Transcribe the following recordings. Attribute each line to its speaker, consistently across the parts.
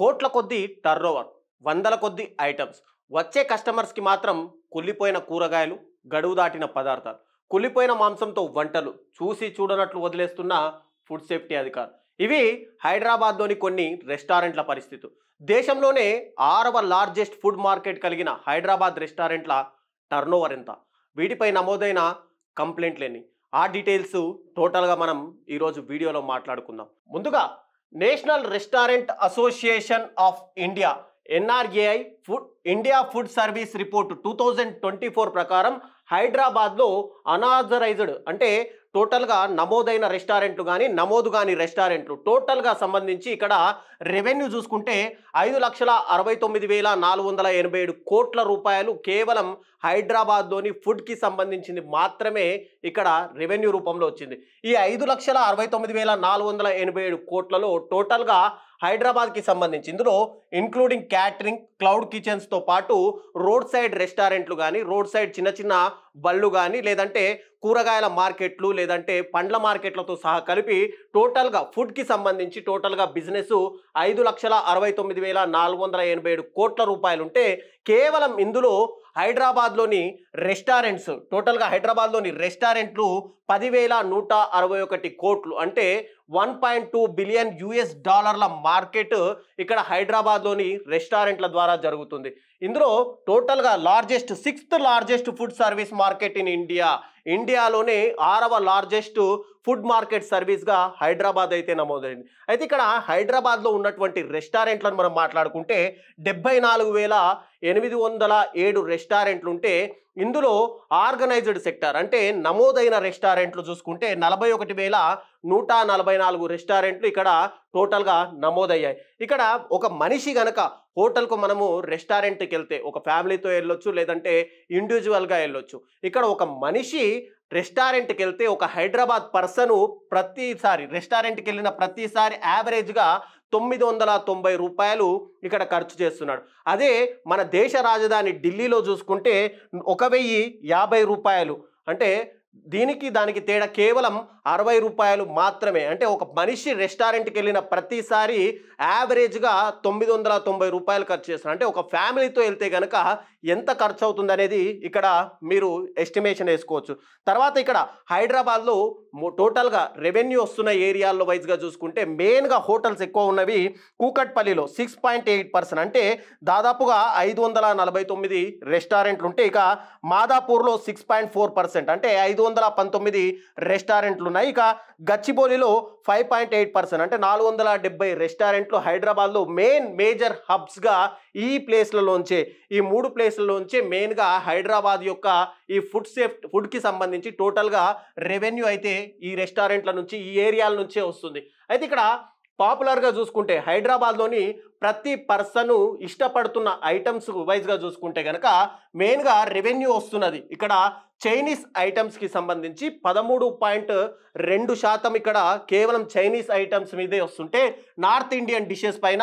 Speaker 1: కోట్ల కొద్దీ టర్నోవర్, వందల కొద్దీ ఐటమ్స్. వచ్చే కస్టమర్స్కి మాత్రం కుళ్ళిపోయిన కూరగాయలు, గడువు దాటిన పదార్థాలు, కుళ్ళిపోయిన మాంసంతో వంటలు, చూసి చూడనట్లు వదిలేస్తున్న ఫుడ్ సేఫ్టీ అధికారులు. ఇవి హైదరాబాద్లోని కొన్ని రెస్టారెంట్ల పరిస్థితులు. దేశంలోనే 6వ లార్జెస్ట్ ఫుడ్ మార్కెట్ కలిగిన హైదరాబాద్ రెస్టారెంట్ల టర్నోవర్ ఎంత, వీటిపై నమోదైన కంప్లైంట్లేని, ఆ డీటెయిల్స్ టోటల్గా మనం ఈరోజు వీడియోలో మాట్లాడుకుందాం. ముందుగా national restaurant association of India NRAI India food service report 2024 ప్రకారం హైదరాబాద్లో అనాథరైజ్డ్ అంటే టోటల్గా నమోదైన రెస్టారెంట్లు కానీ నమోదు కాని రెస్టారెంట్లు టోటల్గా సంబంధించి ఇక్కడ రెవెన్యూ చూసుకుంటే 5,69,487 కోట్ల రూపాయలు కేవలం హైదరాబాద్లోని ఫుడ్కి సంబంధించింది మాత్రమే ఇక్కడ రెవెన్యూ రూపంలో వచ్చింది. ఈ 5,69,487 కోట్లలో టోటల్గా హైదరాబాద్కి సంబంధించి ఇందులో ఇంక్లూడింగ్ క్యాటరింగ్, క్లౌడ్ కిచెన్స్తో పాటు రోడ్ సైడ్ రెస్టారెంట్లు కానీ, రోడ్ సైడ్ చిన్న చిన్న బళ్ళు కానీ, లేదంటే కూరగాయల మార్కెట్లు, లేదంటే పండ్ల మార్కెట్లతో సహా కలిపి టోటల్గా ఫుడ్కి సంబంధించి టోటల్గా బిజినెస్ 5,69,487 కోట్ల రూపాయలు ఉంటే కేవలం ఇందులో హైదరాబాద్లోని రెస్టారెంట్స్ టోటల్గా హైదరాబాద్లోని రెస్టారెంట్లు 10,161 కోట్లు అంటే 1.2 బిలియన్ US$ మార్కెట్ ఇక్కడ హైదరాబాద్లోని రెస్టారెంట్ల ద్వారా జరుగుతుంది. ఇందులో టోటల్గా sixth largest food service market in ఇండియాలోనే 6వ లార్జెస్ట్ ఫుడ్ మార్కెట్ సర్వీస్గా హైదరాబాద్ అయితే నమోదైంది. అయితే ఇక్కడ హైదరాబాద్లో ఉన్నటువంటి రెస్టారెంట్లను మనం మాట్లాడుకుంటే 74,807 రెస్టారెంట్లు ఉంటే ఇందులో ఆర్గనైజ్డ్ సెక్టార్ అంటే నమోదైన రెస్టారెంట్లు చూసుకుంటే 41,144 రెస్టారెంట్లు ఇక్కడ టోటల్గా నమోదయ్యాయి. ఇక్కడ ఒక మనిషి గనక హోటల్కు మనము రెస్టారెంట్కి వెళ్తే ఒక ఫ్యామిలీతో వెళ్ళొచ్చు, లేదంటే ఇండివిజువల్గా వెళ్ళొచ్చు. ఇక్కడ ఒక మనిషి రెస్టారెంట్కి వెళ్తే ఒక హైదరాబాద్ పర్సను ప్రతిసారి రెస్టారెంట్కి వెళ్ళిన ప్రతిసారి యావరేజ్గా 990 రూపాయలు ఇక్కడ ఖర్చు చేస్తున్నాడు. అదే మన దేశ రాజధాని ఢిల్లీలో చూసుకుంటే 1,050 రూపాయలు అంటే దానికి తేడా కేవలం 60 రూపాయలు మాత్రమే. అంటే ఒక మనిషి రెస్టారెంట్కి వెళ్ళిన ప్రతిసారి యావరేజ్గా 990 రూపాయలు ఖర్చు చేస్తున్నారు. అంటే ఒక ఫ్యామిలీతో వెళ్తే కనుక ఎంత ఖర్చు అవుతుంది అనేది ఇక్కడ మీరు ఎస్టిమేషన్ వేసుకోవచ్చు. తర్వాత ఇక్కడ హైదరాబాద్లో టోటల్గా రెవెన్యూ వస్తున్న ఏరియాల్లో వైజ్గా చూసుకుంటే మెయిన్గా హోటల్స్ ఎక్కువ ఉన్నవి కూకట్పల్లిలో 6.8% అంటే దాదాపుగా 549 రెస్టారెంట్లు ఉంటే, ఇక మాదాపూర్లో 6.4% అంటే 519 రెస్టారెంట్లు ఉన్నాయి. ఇక గచ్చిబౌలిలో 5.8% అంటే 470 రెస్టారెంట్లు హైదరాబాద్లో మేజర్ హబ్స్గా ఈ ప్లేస్లలోంచే ఈ 3 ప్లేస్లలోంచే మెయిన్గా హైదరాబాద్ యొక్క ఈ ఫుడ్కి సంబంధించి టోటల్గా రెవెన్యూ అయితే ఈ రెస్టారెంట్ల నుంచి ఈ ఏరియాల నుంచే వస్తుంది. అయితే ఇక్కడ పాపులర్గా చూసుకుంటే హైదరాబాద్లోని ప్రతి పర్సను ఇష్టపడుతున్న ఐటమ్స్ వైజ్గా చూసుకుంటే కనుక మెయిన్గా రెవెన్యూ వస్తున్నది ఇక్కడ చైనీస్ ఐటమ్స్కి సంబంధించి 13.2% ఇక్కడ కేవలం చైనీస్ ఐటమ్స్ మీదే వస్తుంటే నార్త్ ఇండియన్ డిషెస్ పైన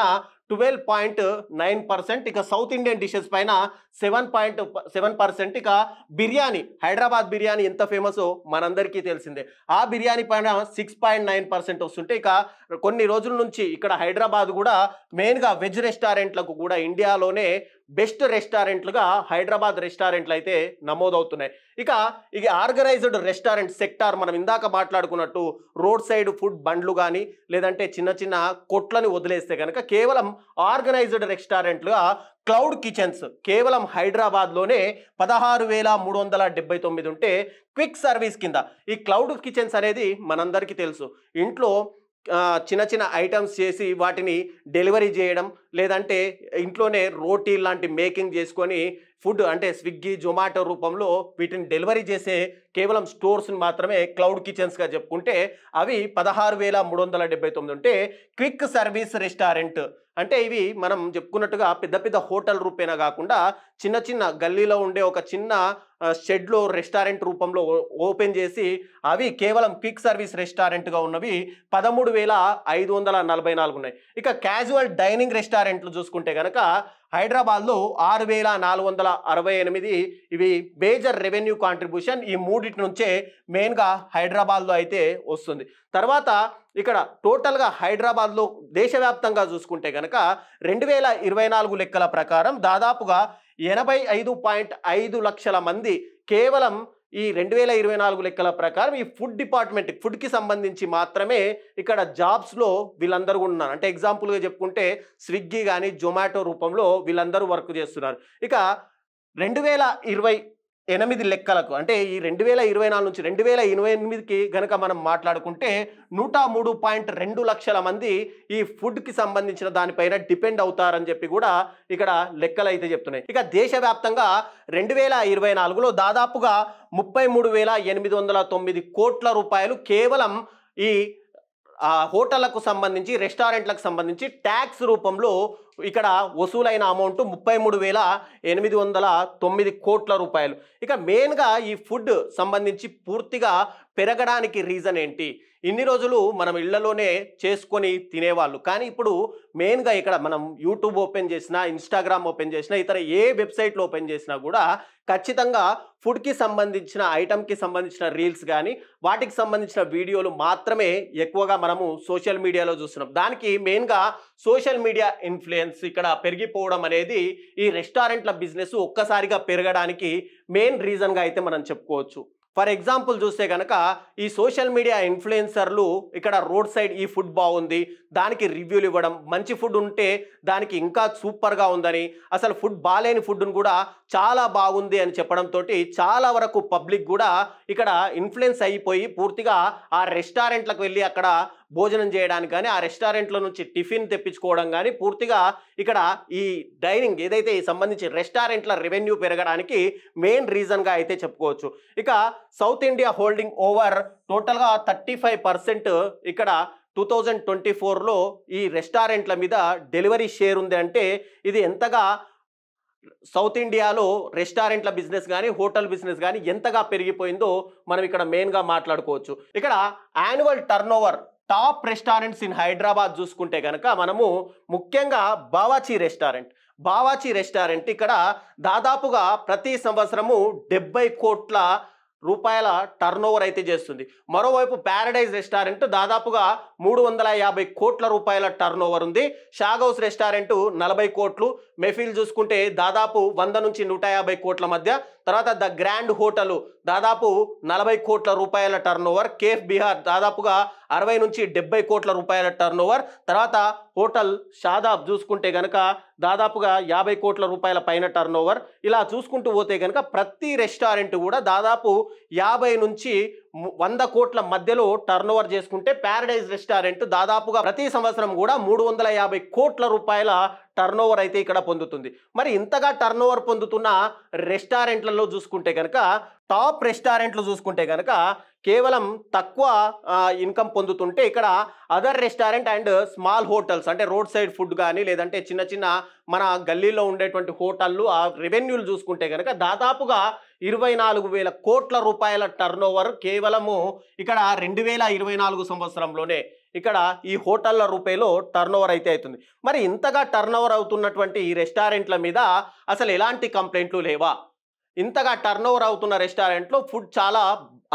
Speaker 1: 12.9%, ఇక సౌత్ ఇండియన్ డిషెస్ పైన 7.7%, ఇక బిర్యానీ హైదరాబాద్ బిర్యానీ ఎంత ఫేమసో మనందరికీ తెలిసిందే, ఆ బిర్యానీ పైన 6.9% వస్తుంటే, ఇక కొన్ని రోజుల నుంచి ఇక్కడ హైదరాబాద్ కూడా మెయిన్గా వెజ్ రెస్టారెంట్లకు కూడా ఇండియాలోనే బెస్ట్ రెస్టారెంట్లుగా హైదరాబాద్ రెస్టారెంట్లు అయితే నమోదవుతున్నాయి. ఇక ఇది ఆర్గనైజ్డ్ రెస్టారెంట్ సెక్టార్ మనం ఇందాక మాట్లాడుకున్నట్టు రోడ్ సైడ్ ఫుడ్ బండ్లు కానీ లేదంటే చిన్న చిన్న కొట్లని వదిలేస్తే కనుక కేవలం ఆర్గనైజ్డ్ రెస్టారెంట్లుగా క్లౌడ్ కిచెన్స్ కేవలం హైదరాబాద్లోనే 16,379 ఉంటే క్విక్ సర్వీస్ కింద ఈ క్లౌడ్ కిచెన్స్ అనేది మనందరికీ తెలుసు. ఇంట్లో చిన్న చిన్న ఐటమ్స్ చేసి వాటిని డెలివరీ చేయడం, లేదంటే ఇంట్లోనే రోటీ లాంటి మేకింగ్ చేసుకొని ఫుడ్ అంటే స్విగ్గీ, జొమాటో రూపంలో వీటిని డెలివరీ చేసే కేవలం స్టోర్స్ని మాత్రమే క్లౌడ్ కిచెన్స్గా చెప్పుకుంటే అవి 16,379 ఉంటే క్విక్ సర్వీస్ రెస్టారెంట్ అంటే ఇవి మనం చెప్పుకున్నట్టుగా పెద్ద పెద్ద హోటల్ రూపేనా కాకుండా చిన్న చిన్న గల్లీలో ఉండే ఒక చిన్న షెడ్లో రెస్టారెంట్ రూపంలో ఓపెన్ చేసి అవి కేవలం క్విక్ సర్వీస్ రెస్టారెంట్గా ఉన్నవి 13,544 ఉన్నాయి. ఇక క్యాజువల్ డైనింగ్ రెస్టారెంట్ రెస్టారెంట్లు చూసుకుంటే కనుక హైదరాబాద్లో 6468 ఇవి మేజర్ రెవెన్యూ కాంట్రిబ్యూషన్ ఈ మూడింటి నుంచే మెయిన్గా హైదరాబాద్లో అయితే వస్తుంది. తర్వాత ఇక్కడ టోటల్గా హైదరాబాద్లో దేశవ్యాప్తంగా చూసుకుంటే కనుక 2024 లెక్కల ప్రకారం దాదాపుగా 85.5 లక్షల మంది కేవలం ఈ 2024 లెక్కల ప్రకారం ఈ ఫుడ్ డిపార్ట్మెంట్ ఫుడ్కి సంబంధించి మాత్రమే ఇక్కడ జాబ్స్లో వీళ్ళందరూ ఉన్నారు. అంటే ఎగ్జాంపుల్గా చెప్పుకుంటే స్విగ్గీ కానీ జొమాటో రూపంలో వీళ్ళందరూ వర్క్ చేస్తున్నారు. ఇక 2028 లెక్కలకు అంటే ఈ 2024 నుంచి 2028కి గనక మనం మాట్లాడుకుంటే 103.2 లక్షల మంది ఈ ఫుడ్కి సంబంధించిన దానిపైన డిపెండ్ అవుతారని చెప్పి కూడా ఇక్కడ లెక్కలు అయితే చెప్తున్నాయి. ఇక దేశవ్యాప్తంగా 2024లో దాదాపుగా 33,809 కోట్ల రూపాయలు కేవలం ఈ హోటళ్లకు సంబంధించి రెస్టారెంట్లకు సంబంధించి ట్యాక్స్ రూపంలో ఇక్కడ వసూలైన అమౌంట్ 33,809 కోట్ల రూపాయలు. ఇక మెయిన్గా ఈ ఫుడ్ సంబంధించి పూర్తిగా పెరగడానికి రీజన్ ఏంటి? ఇన్ని రోజులు మనం ఇళ్లలోనే చేసుకొని తినేవాళ్ళు, కానీ ఇప్పుడు మెయిన్గా ఇక్కడ మనం యూట్యూబ్ ఓపెన్ చేసినా ఇన్స్టాగ్రామ్ ఓపెన్ చేసినా ఇతర ఏ వెబ్సైట్లు ఓపెన్ చేసినా కూడా ఖచ్చితంగా ఫుడ్కి సంబంధించిన ఐటమ్కి సంబంధించిన రీల్స్ కానీ వాటికి సంబంధించిన వీడియోలు మాత్రమే ఎక్కువగా మనము సోషల్ మీడియాలో చూస్తున్నాం. దానికి మెయిన్గా సోషల్ మీడియా ఇన్ఫ్లుయెన్స్ ఇక్కడ పెరిగిపోవడం అనేది ఈ రెస్టారెంట్ల బిజినెస్ ఒక్కసారిగా పెరగడానికి మెయిన్ రీజన్గా అయితే మనం చెప్పుకోవచ్చు. ఫర్ ఎగ్జాంపుల్ చూస్తే కనుక ఈ సోషల్ మీడియా ఇన్ఫ్లుయెన్సర్లు ఇక్కడ రోడ్ సైడ్ ఈ ఫుడ్ బాగుంది దానికి రివ్యూలు ఇవ్వడం, మంచి ఫుడ్ ఉంటే దానికి ఇంకా సూపర్గా ఉందని, అసలు ఫుడ్ బాలేని ఫుడ్ను కూడా చాలా బాగుంది అని చెప్పడంతో చాలా వరకు పబ్లిక్ కూడా ఇక్కడ ఇన్ఫ్లుయెన్స్ అయిపోయి పూర్తిగా ఆ రెస్టారెంట్లకు వెళ్ళి అక్కడ భోజనం చేయడానికి కానీ ఆ రెస్టారెంట్ల నుంచి టిఫిన్ తెప్పించుకోవడం కానీ పూర్తిగా ఇక్కడ ఈ డైనింగ్ ఏదైతే సంబంధించి రెస్టారెంట్ల రెవెన్యూ పెరగడానికి మెయిన్ రీజన్గా అయితే చెప్పుకోవచ్చు. ఇక సౌత్ ఇండియా హోల్డింగ్ ఓవర్ టోటల్గా 35% ఇక్కడ 2024లో ఈ రెస్టారెంట్ల మీద డెలివరీ షేర్ ఉంది. అంటే ఇది ఎంతగా సౌత్ ఇండియాలో రెస్టారెంట్ల బిజినెస్ కానీ హోటల్ బిజినెస్ కానీ ఎంతగా పెరిగిపోయిందో మనం ఇక్కడ మెయిన్గా మాట్లాడుకోవచ్చు. ఇక్కడ annual turnover top restaurants in Hyderabad చూసుకుంటే కనుక మనము ముఖ్యంగా బావాచి రెస్టారెంట్ ఇక్కడ దాదాపుగా ప్రతి సంవత్సరము 70 కోట్ల రూపాయల టర్నోవర్ అయితే చేస్తుంది. మరోవైపు ప్యారడైజ్ రెస్టారెంట్ దాదాపుగా 350 కోట్ల రూపాయల టర్నోవర్ ఉంది. షాగ్ హౌస్ రెస్టారెంట్ 40 కోట్లు, మెఫిల్ చూసుకుంటే దాదాపు 100 నుంచి 150 కోట్ల మధ్య, తర్వాత ద గ్రాండ్ హోటల్ దాదాపు 40 కోట్ల రూపాయల టర్నోవర్, కేఫ్ బిహార్ దాదాపుగా 60 నుంచి 70 కోట్ల రూపాయల టర్నోవర్, తర్వాత హోటల్ షాదాబ్ చూసుకుంటే కనుక దాదాపుగా 50 కోట్ల రూపాయల పైన టర్నోవర్. ఇలా చూసుకుంటూ పోతే కనుక ప్రతి రెస్టారెంట్ కూడా దాదాపు 50 నుంచి 100 కోట్ల మధ్యలో టర్నోవర్ చేసుకుంటే ప్యారడైజ్ రెస్టారెంట్ దాదాపుగా ప్రతి సంవత్సరం కూడా 350 కోట్ల రూపాయల టర్నోవర్ అయితే ఇక్కడ పొందుతుంది. మరి ఇంతగా టర్నోవర్ పొందుతున్న రెస్టారెంట్లలో చూసుకుంటే కనుక టాప్ రెస్టారెంట్లు చూసుకుంటే కనుక కేవలం తక్కువ ఇన్కమ్ పొందుతుంటే ఇక్కడ other restaurant and small hotels అంటే రోడ్ సైడ్ ఫుడ్ కానీ లేదంటే చిన్న చిన్న మన గల్లీలో ఉండేటువంటి హోటళ్ళు ఆ రెవెన్యూలు చూసుకుంటే కనుక దాదాపుగా 24,000 కోట్ల రూపాయల టర్నోవర్ కేవలము ఇక్కడ 2024 సంవత్సరంలోనే ఇక్కడ ఈ హోటళ్ల రూపాయలో టర్నోవర్ అయితే అవుతుంది. మరి ఇంతగా టర్నోవర్ అవుతున్నటువంటి ఈ రెస్టారెంట్ల మీద అసలు ఎలాంటి కంప్లైంట్లు లేవా? ఇంతగా టర్నోవర్ అవుతున్న రెస్టారెంట్లో ఫుడ్ చాలా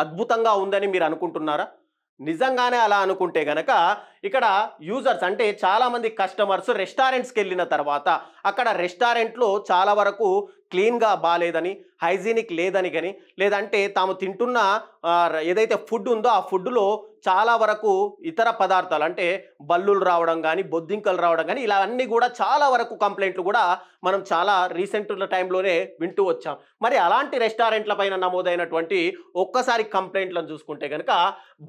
Speaker 1: అద్భుతంగా ఉందని మీరు అనుకుంటున్నారా? నిజంగానే అలా అనుకుంటే గనక ఇక్కడ యూజర్స్ అంటే చాలామంది కస్టమర్స్ రెస్టారెంట్స్కి వెళ్ళిన తర్వాత అక్కడ రెస్టారెంట్లో చాలా వరకు క్లీన్గా బాగాలేదని, హైజీనిక్ లేదని కానీ లేదంటే తాము తింటున్న ఏదైతే ఫుడ్ ఉందో ఆ ఫుడ్లో చాలా వరకు ఇతర పదార్థాలు అంటే బల్లులు రావడం కానీ బొద్దింకలు రావడం కానీ ఇలా అన్నీ కూడా చాలా వరకు కంప్లైంట్లు కూడా మనం చాలా రీసెంట్ టైంలోనే వింటూ వచ్చాం. మరి అలాంటి రెస్టారెంట్ల పైన నమోదైనటువంటి ఒక్కసారి కంప్లైంట్లను చూసుకుంటే కనుక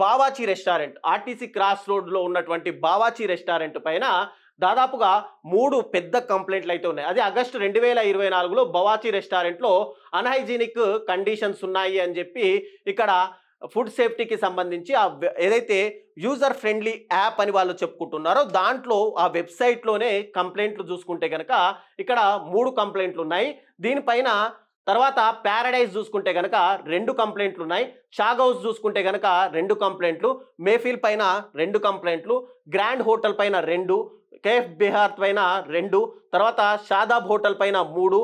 Speaker 1: బావాచి రెస్టారెంట్ ఆర్టీసీ క్రాస్ రోడ్లో ఉన్నటువంటి బావాచి రెస్టారెంట్ పైన దాదాపుగా 3 పెద్ద కంప్లైంట్లు అయితే ఉన్నాయి. అది ఆగస్టు 2024లో బావాచి రెస్టారెంట్లో అన్హైజీనిక్ కండిషన్స్ ఉన్నాయి అని చెప్పి ఇక్కడ ఫుడ్ సేఫ్టీకి సంబంధించి ఏదైతే యూజర్ ఫ్రెండ్లీ యాప్ అని వాళ్ళు చెప్పుకుంటున్నారో దాంట్లో ఆ వెబ్సైట్లోనే కంప్లైంట్లు చూసుకుంటే కనుక ఇక్కడ 3 కంప్లైంట్లు ఉన్నాయి. దీనిపైన తర్వాత ప్యారడైజ్ చూసుకుంటే కనుక 2 కంప్లైంట్లు ఉన్నాయి, షాగ్ హౌస్ చూసుకుంటే కనుక 2 కంప్లైంట్లు, మేఫిల్ పైన 2 కంప్లైంట్లు, గ్రాండ్ హోటల్ పైన 2, కేఫ్ బిహార్ పైన 2, తర్వాత షాదాబ్ హోటల్ పైన 3,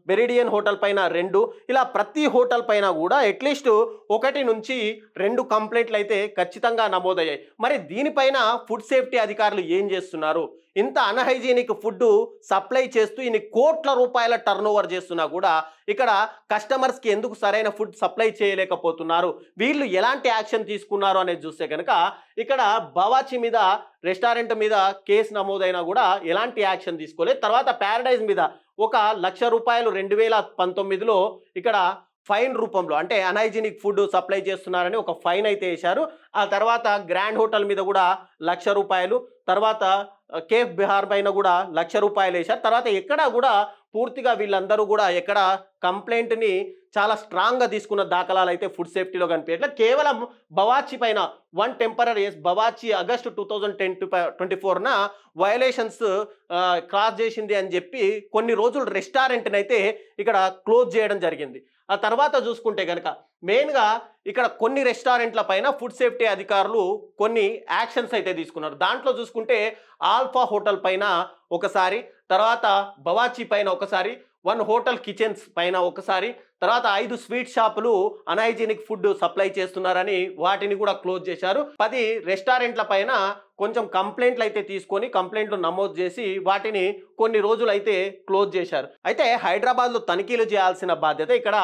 Speaker 1: మెరిడియన్ హోటల్ పైన 2, ఇలా ప్రతి హోటల్ పైన కూడా అట్లీస్ట్ 1 నుంచి 2 కంప్లైంట్లు అయితే ఖచ్చితంగా నమోదయ్యాయి. మరి దీనిపైన ఫుడ్ సేఫ్టీ అధికారులు ఏం చేస్తున్నారు? ఇంత అన్హైజీనిక్ ఫుడ్ సప్లై చేస్తూ ఇన్ని కోట్ల రూపాయల టర్నోవర్ చేస్తున్నా కూడా ఇక్కడ కస్టమర్స్కి ఎందుకు సరైన ఫుడ్ సప్లై చేయలేకపోతున్నారు? వీళ్ళు ఎలాంటి యాక్షన్ తీసుకున్నారు అనేది చూస్తే కనుక ఇక్కడ బవాచి మీద, రెస్టారెంట్ మీద కేసు నమోదైనా కూడా ఎలాంటి యాక్షన్ తీసుకోలేదు. తర్వాత ప్యారడైజ్ మీద ₹1,00,000 2019లో ఇక్కడ ఫైన్ రూపంలో, అంటే అన్హైజీనిక్ ఫుడ్ సప్లై చేస్తున్నారని ఒక ఫైన్ అయితే వేశారు. ఆ తర్వాత గ్రాండ్ హోటల్ మీద కూడా ₹1,00,000, తర్వాత కేఫ్ బిహార్ పైన కూడా ₹1,00,000 వేశారు. తర్వాత ఎక్కడ కూడా పూర్తిగా వీళ్ళందరూ కూడా ఎక్కడ కంప్లైంట్ని చాలా స్ట్రాంగ్గా తీసుకున్న దాఖలాలు అయితే ఫుడ్ సేఫ్టీలో కనిపించట్లేదు. కేవలం బవాచి పైన వన్ టెంపరరీ బవాచి ఆగస్టు 2024న వయలేషన్స్ క్రాస్ చేసింది అని చెప్పి కొన్ని రోజులు రెస్టారెంట్ని అయితే ఇక్కడ క్లోజ్ చేయడం జరిగింది. ఆ తర్వాత చూసుకుంటే కనుక మెయిన్గా ఇక్కడ కొన్ని రెస్టారెంట్ల పైన ఫుడ్ సేఫ్టీ అధికారులు కొన్ని యాక్షన్స్ అయితే తీసుకున్నారు. దాంట్లో చూసుకుంటే ఆల్ఫా హోటల్ పైన ఒకసారి, తర్వాత బవాచి పైన ఒకసారి, 1 హోటల్ కిచెన్స్ పైన ఒకసారి, తర్వాత 5 స్వీట్ షాపులు అన్హైజీనిక్ ఫుడ్ సప్లై చేస్తున్నారని వాటిని కూడా క్లోజ్ చేశారు. 10 రెస్టారెంట్ల పైన కొంచెం కంప్లైంట్లు అయితే తీసుకొని కంప్లైంట్లు నమోదు చేసి వాటిని కొన్ని రోజులు అయితే క్లోజ్ చేశారు. అయితే హైదరాబాద్లో తనిఖీలు చేయాల్సిన బాధ్యత ఇక్కడ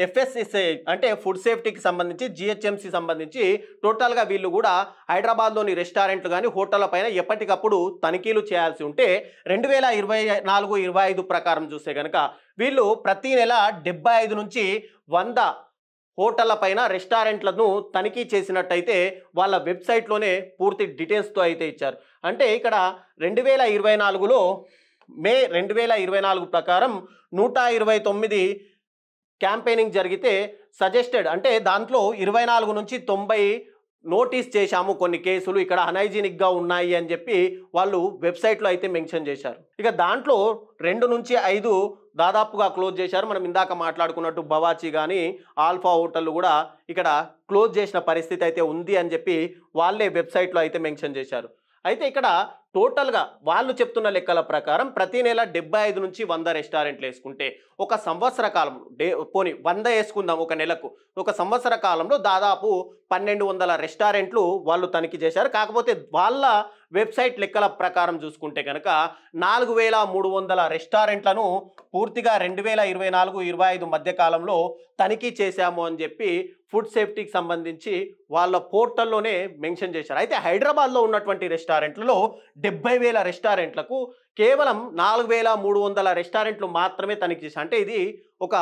Speaker 1: FSSAI అంటే ఫుడ్ సేఫ్టీకి సంబంధించి, GHMC సంబంధించి టోటల్గా వీళ్ళు కూడా హైదరాబాద్లోని రెస్టారెంట్లు కానీ హోటళ్ల పైన ఎప్పటికప్పుడు తనిఖీలు చేయాల్సి ఉంటే 2024-25 ప్రకారం చూస్తే కనుక వీళ్ళు ప్రతి నెల 75 నుంచి 100 హోటళ్ల పైన రెస్టారెంట్లను తనిఖీ చేసినట్టయితే వాళ్ళ వెబ్సైట్లోనే పూర్తి డీటెయిల్స్తో అయితే ఇచ్చారు. అంటే ఇక్కడ 2024లో మే 2024 ప్రకారం 129 క్యాంపెయినింగ్ జరిగితే సజెస్టెడ్ అంటే దాంట్లో 24 నుంచి 90 నోటీస్ చేశాము, కొన్ని కేసులు ఇక్కడ అన్హైజీనిక్గా ఉన్నాయి అని చెప్పి వాళ్ళు వెబ్సైట్లో అయితే మెన్షన్ చేశారు. ఇక దాంట్లో 2 నుంచి 5 దాదాపుగా క్లోజ్ చేశారు. మనం ఇందాక మాట్లాడుకున్నట్టు బవాచి కానీ ఆల్ఫా హోటల్ కూడా ఇక్కడ క్లోజ్ చేసిన పరిస్థితి అయితే ఉంది అని చెప్పి వాళ్ళే వెబ్సైట్లో అయితే మెన్షన్ చేశారు. అయితే ఇక్కడ టోటల్గా వాళ్ళు చెప్తున్న లెక్కల ప్రకారం ప్రతి నెల 75 నుంచి 100 రెస్టారెంట్లు వేసుకుంటే ఒక సంవత్సర కాలంలో పోనీ 100 వేసుకుందాం ఒక నెలకు, ఒక సంవత్సర కాలంలో దాదాపు 1200 రెస్టారెంట్లు వాళ్ళు తనిఖీ చేశారు. కాకపోతే వాళ్ళ వెబ్సైట్ లెక్కల ప్రకారం చూసుకుంటే కనుక 4300 రెస్టారెంట్లను పూర్తిగా 2024-25 మధ్య కాలంలో తనిఖీ చేశాము అని చెప్పి ఫుడ్ సేఫ్టీకి సంబంధించి వాళ్ళ పోర్టల్లోనే మెన్షన్ చేశారు. అయితే హైదరాబాద్లో ఉన్నటువంటి రెస్టారెంట్లలో 70,000 రెస్టారెంట్లకు కేవలం 4,300 రెస్టారెంట్లు మాత్రమే తనిఖీ చేశారు. అంటే ఇది ఒక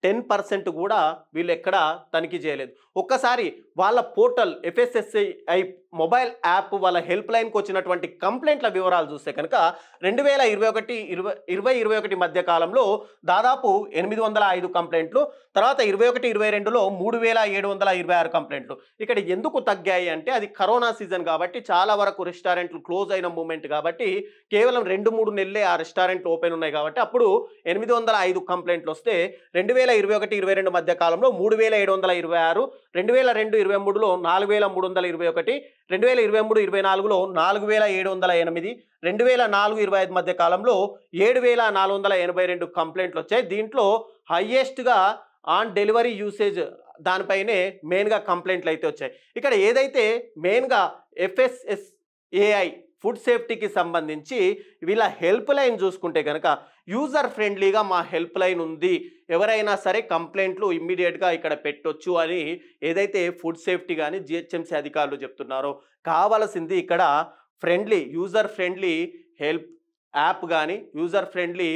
Speaker 1: 10% కూడా వీళ్ళు ఎక్కడ తనిఖీ చేయలేదు. ఒక్కసారి వాళ్ళ పోర్టల్ FSSAI మొబైల్ యాప్ వాళ్ళ హెల్ప్ లైన్కి వచ్చినటువంటి కంప్లైంట్ల వివరాలు చూస్తే కనుక 2021 మధ్య కాలంలో దాదాపు 805 కంప్లైంట్లు, తర్వాత 21-22లో 3726 కంప్లైంట్లు. ఇక్కడ ఎందుకు తగ్గాయి అంటే అది కరోనా సీజన్ కాబట్టి చాలా వరకు రెస్టారెంట్లు క్లోజ్ అయిన మూమెంట్ కాబట్టి కేవలం 2-3 నెలలే ఆ రెస్టారెంట్లు ఓపెన్ ఉన్నాయి కాబట్టి అప్పుడు 805 కంప్లైంట్లు వస్తే 2021-22 మధ్య కాలంలో 3726, 2022-23లో 4321, 2023-24లో 4708, 2024-25 మధ్య కాలంలో 7482 కంప్లైంట్లు వచ్చాయి. దీంట్లో హైయెస్ట్గా ఆన్ డెలివరీ యూసేజ్ దానిపైనే మెయిన్గా కంప్లైంట్లు అయితే వచ్చాయి. ఇక్కడ ఏదైతే మెయిన్గా FSSAI ఫుడ్ సేఫ్టీకి సంబంధించి వీళ్ళ హెల్ప్ లైన్ చూసుకుంటే కనుక యూజర్ ఫ్రెండ్లీగా మా హెల్ప్ లైన్ ఉంది, ఎవరైనా సరే కంప్లైంట్లు ఇమ్మీడియట్గా ఇక్కడ పెట్టొచ్చు అని ఏదైతే ఫుడ్ సేఫ్టీ కానీ GHMC అధికారులు చెప్తున్నారో కావాల్సింది ఇక్కడ యూజర్ ఫ్రెండ్లీ హెల్ప్ యాప్ కానీ యూజర్ ఫ్రెండ్లీ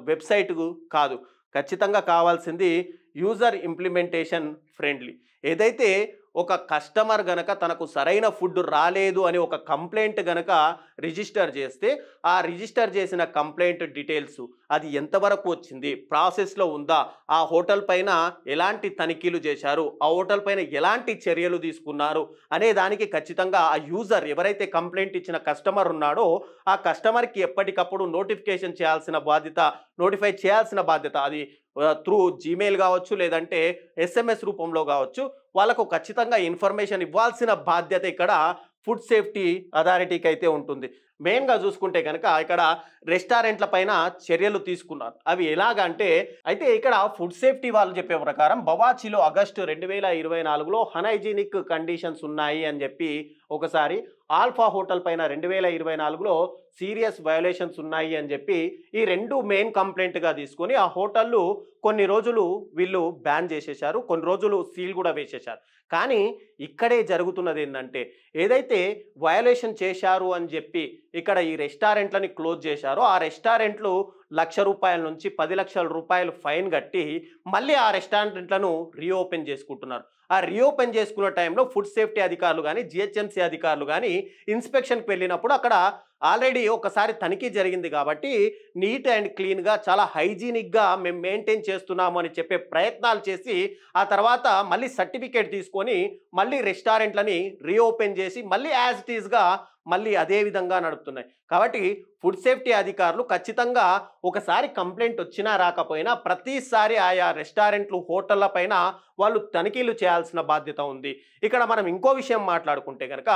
Speaker 1: వెబ్సైట్ కాదు, ఖచ్చితంగా కావాల్సింది యూజర్ ఇంప్లిమెంటేషన్ ఫ్రెండ్లీ. ఏదైతే ఒక కస్టమర్ గనక తనకు సరైన ఫుడ్ రాలేదు అని ఒక కంప్లైంట్ గనక రిజిస్టర్ చేస్తే ఆ రిజిస్టర్ చేసిన కంప్లైంట్ డీటెయిల్స్ అది ఎంతవరకు వచ్చింది, ప్రాసెస్లో ఉందా, ఆ హోటల్ పైన ఎలాంటి తనిఖీలు చేశారు, ఆ హోటల్ పైన ఎలాంటి చర్యలు తీసుకున్నారు అనే దానికి ఖచ్చితంగా ఆ యూజర్ ఎవరైతే కంప్లైంట్ ఇచ్చిన కస్టమర్ ఉన్నాడో ఆ కస్టమర్కి ఎప్పటికప్పుడు నోటిఫై చేయాల్సిన బాధ్యత అది త్రూ జీమెయిల్ కావచ్చు లేదంటే SMS రూపంలో కావచ్చు వాళ్ళకు ఖచ్చితంగా ఇన్ఫర్మేషన్ ఇవ్వాల్సిన బాధ్యత ఇక్కడ ఫుడ్ సేఫ్టీ అథారిటీకి అయితే ఉంటుంది. మెయిన్గా చూసుకుంటే కనుక ఇక్కడ రెస్టారెంట్ల పైన చర్యలు తీసుకున్నారు. అవి ఎలాగంటే అయితే ఇక్కడ ఫుడ్ సేఫ్టీ వాళ్ళు చెప్పే ప్రకారం బవాచిలో ఆగస్టు 2024లో అన్హైజీనిక్ కండిషన్స్ ఉన్నాయి అని చెప్పి ఒకసారి, ఆల్ఫా హోటల్ పైన 2024లో సీరియస్ వయోలేషన్స్ ఉన్నాయి అని చెప్పి ఈ రెండు మెయిన్ కంప్లైంట్గా తీసుకొని ఆ హోటళ్ళు కొన్ని రోజులు వీళ్ళు బ్యాన్ చేసేశారు, కొన్ని రోజులు సీల్ కూడా వేసేశారు. కానీ ఇక్కడే జరుగుతున్నది ఏంటంటే ఏదైతే వయోలేషన్ చేశారు అని చెప్పి ఇక్కడ ఈ రెస్టారెంట్లని క్లోజ్ చేశారో ఆ రెస్టారెంట్లు ₹1,00,000 నుంచి ₹10,00,000 ఫైన్ కట్టి మళ్ళీ ఆ రెస్టారెంట్లను రీఓపెన్ చేసుకుంటున్నారు. ఆ రీఓపెన్ చేసుకున్న టైంలో ఫుడ్ సేఫ్టీ అధికారులు కానీ జిహెచ్ఎంసీ అధికారులు కానీ ఇన్స్పెక్షన్కి వెళ్ళినప్పుడు అక్కడ ఆల్రెడీ ఒకసారి తనిఖీ జరిగింది కాబట్టి నీట్ అండ్ క్లీన్గా చాలా హైజీనిక్గా మేము మెయింటైన్ చేస్తున్నాము అని చెప్పే ప్రయత్నాలు చేసి ఆ తర్వాత మళ్ళీ సర్టిఫికేట్ తీసుకొని మళ్ళీ రెస్టారెంట్లని రీఓపెన్ చేసి మళ్ళీ యాజ్ ఇట్ ఈస్గా మళ్ళీ అదే విధంగా నడుపుతున్నాయి. కాబట్టి ఫుడ్ సేఫ్టీ అధికారులు ఖచ్చితంగా ఒకసారి కంప్లైంట్ వచ్చినా రాకపోయినా ప్రతిసారి ఆయా రెస్టారెంట్లు హోటళ్ల పైన వాళ్ళు తనిఖీలు చేయాల్సిన బాధ్యత ఉంది. ఇక్కడ మనం ఇంకో విషయం మాట్లాడుకుంటే కనుక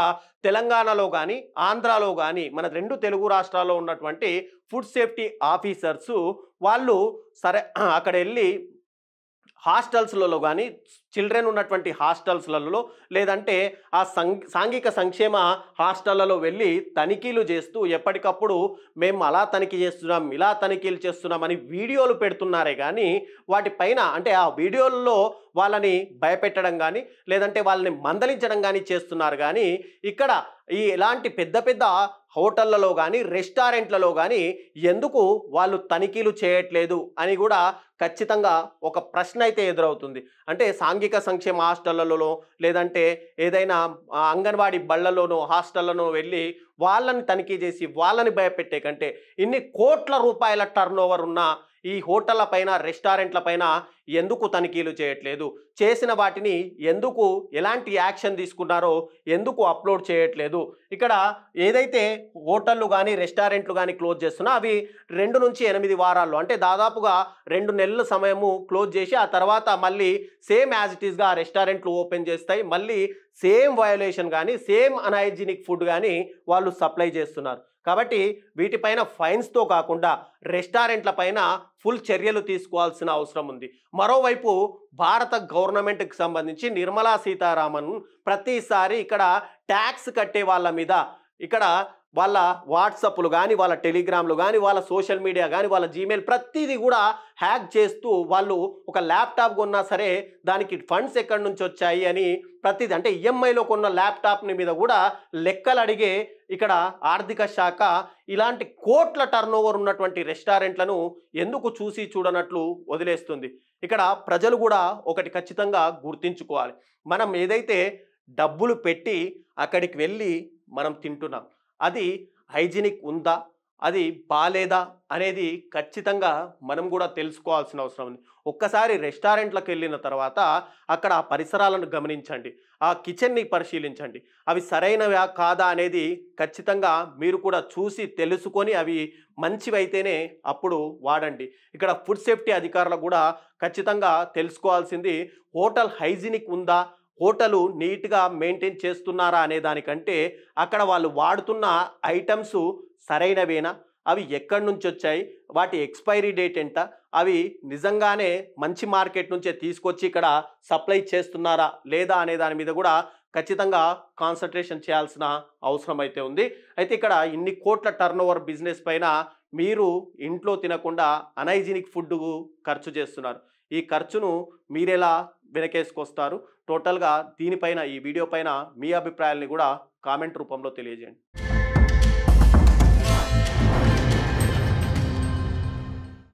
Speaker 1: తెలంగాణలో కానీ ఆంధ్రాలో కానీ మన రెండు తెలుగు రాష్ట్రాల్లో ఉన్నటువంటి ఫుడ్ సేఫ్టీ ఆఫీసర్స్ వాళ్ళు సరే అక్కడ వెళ్ళి హాస్టల్స్లలో కానీ చిల్డ్రన్ ఉన్నటువంటి హాస్టల్స్లలో లేదంటే ఆ సాంఘిక సంక్షేమ హాస్టళ్లలో వెళ్ళి తనిఖీలు చేస్తూ ఎప్పటికప్పుడు మేము అలా తనిఖీ చేస్తున్నాం ఇలా తనిఖీలు చేస్తున్నామని వీడియోలు పెడుతున్నారే కానీ వాటిపైన అంటే ఆ వీడియోల్లో వాళ్ళని భయపెట్టడం కానీ లేదంటే వాళ్ళని మందలించడం కానీ చేస్తున్నారు. కానీ ఇక్కడ ఈ ఇలాంటి పెద్ద పెద్ద హోటళ్లలో కానీ రెస్టారెంట్లలో కానీ ఎందుకు వాళ్ళు తనిఖీలు చేయట్లేదు అని కూడా ఖచ్చితంగా ఒక ప్రశ్న అయితే ఎదురవుతుంది. అంటే సాంఘిక సంక్షేమ హాస్టళ్లలో లేదంటే ఏదైనా అంగన్వాడీ బళ్ళలోనో హాస్టళ్లను వెళ్ళి వాళ్ళని తనిఖీ చేసి వాళ్ళని భయపెట్టే కంటే ఇన్ని కోట్ల రూపాయల టర్న్ ఓవర్ ఉన్న ఈ హోటళ్ల పైన రెస్టారెంట్ల పైన ఎందుకు తనిఖీలు చేయట్లేదు, చేసిన వాటిని ఎందుకు ఎలాంటి యాక్షన్ తీసుకున్నారో ఎందుకు అప్లోడ్ చేయట్లేదు. ఇక్కడ ఏదైతే హోటళ్ళు కానీ రెస్టారెంట్లు కానీ క్లోజ్ చేస్తున్నా అవి 2 నుంచి 8 వారాల్లో అంటే దాదాపుగా 2 నెలల సమయము క్లోజ్ చేసి ఆ తర్వాత మళ్ళీ సేమ్ యాజ్ ఇట్ ఈస్గా రెస్టారెంట్లు ఓపెన్ చేస్తాయి. మళ్ళీ సేమ్ వయోలేషన్ కానీ సేమ్ అన్హైజీనిక్ ఫుడ్ కానీ వాళ్ళు సప్లై చేస్తున్నారు. కాబట్టి వీటిపైన ఫైన్స్తో కాకుండా రెస్టారెంట్ల పైన ఫుల్ చర్యలు తీసుకోవాల్సిన అవసరం ఉంది. మరోవైపు భారత గవర్నమెంట్కి సంబంధించి నిర్మలా సీతారామన్ ప్రతిసారి ఇక్కడ ట్యాక్స్ కట్టే వాళ్ళ మీద ఇక్కడ వాళ్ళ వాట్సాప్లు కానీ వాళ్ళ టెలిగ్రామ్లు కానీ వాళ్ళ సోషల్ మీడియా కానీ వాళ్ళ జీమెయిల్ ప్రతిదీ కూడా హ్యాక్ చేస్తూ వాళ్ళు ఒక ల్యాప్టాప్ కొన్నా సరే దానికి ఫండ్స్ ఎక్కడి నుంచి వచ్చాయి అని ప్రతిదీ అంటే ఈఎంఐలో కొన్న ల్యాప్టాప్ని మీద కూడా లెక్కలు అడిగే ఇక్కడ ఆర్థిక శాఖ ఇలాంటి కోట్ల టర్న్ ఓవర్ ఉన్నటువంటి రెస్టారెంట్లను ఎందుకు చూసి చూడనట్లు వదిలేస్తుంది. ఇక్కడ ప్రజలు కూడా ఒకటి ఖచ్చితంగా గుర్తించుకోవాలి. మనం ఏదైతే డబ్బులు పెట్టి అక్కడికి వెళ్ళి మనం తింటున్నాం అది హైజీనిక్ ఉందా అది బాలేదా అనేది ఖచ్చితంగా మనం కూడా తెలుసుకోవాల్సిన అవసరం ఉంది. ఒక్కసారి రెస్టారెంట్లకు వెళ్ళిన తర్వాత అక్కడ ఆ పరిసరాలను గమనించండి, ఆ కిచెన్ని పరిశీలించండి, అవి సరైనవా కాదా అనేది ఖచ్చితంగా మీరు కూడా చూసి తెలుసుకొని అవి మంచివైతేనే అప్పుడు వాడండి. ఇక్కడ ఫుడ్ సేఫ్టీ అధికారులు కూడా ఖచ్చితంగా తెలుసుకోవాల్సింది హోటల్ హైజీనిక్ ఉందా, హోటలు నీట్గా మెయింటైన్ చేస్తున్నారా అనే దానికంటే అక్కడ వాళ్ళు వాడుతున్న ఐటమ్స్ సరైనవేనా, అవి ఎక్కడి నుంచి వచ్చాయి, వాటి ఎక్స్పైరీ డేట్ ఎంత, అవి నిజంగానే మంచి మార్కెట్ నుంచే తీసుకొచ్చి ఇక్కడ సప్లై చేస్తున్నారా లేదా అనే దాని మీద కూడా ఖచ్చితంగా కాన్సన్ట్రేషన్ చేయాల్సిన అవసరం అయితే ఉంది. అయితే ఇక్కడ ఇన్ని కోట్ల టర్న్ ఓవర్ బిజినెస్ పైన మీరు ఇంట్లో తినకుండా అన్హైజీనిక్ ఫుడ్ ఖర్చు చేస్తున్నారు. ఈ ఖర్చును మీరెలా వెనకేసుకొస్తారు? టోటల్గా దీనిపైన ఈ వీడియో పైన మీ అభిప్రాయాల్ని కూడా కామెంట్ రూపంలో తెలియజేయండి.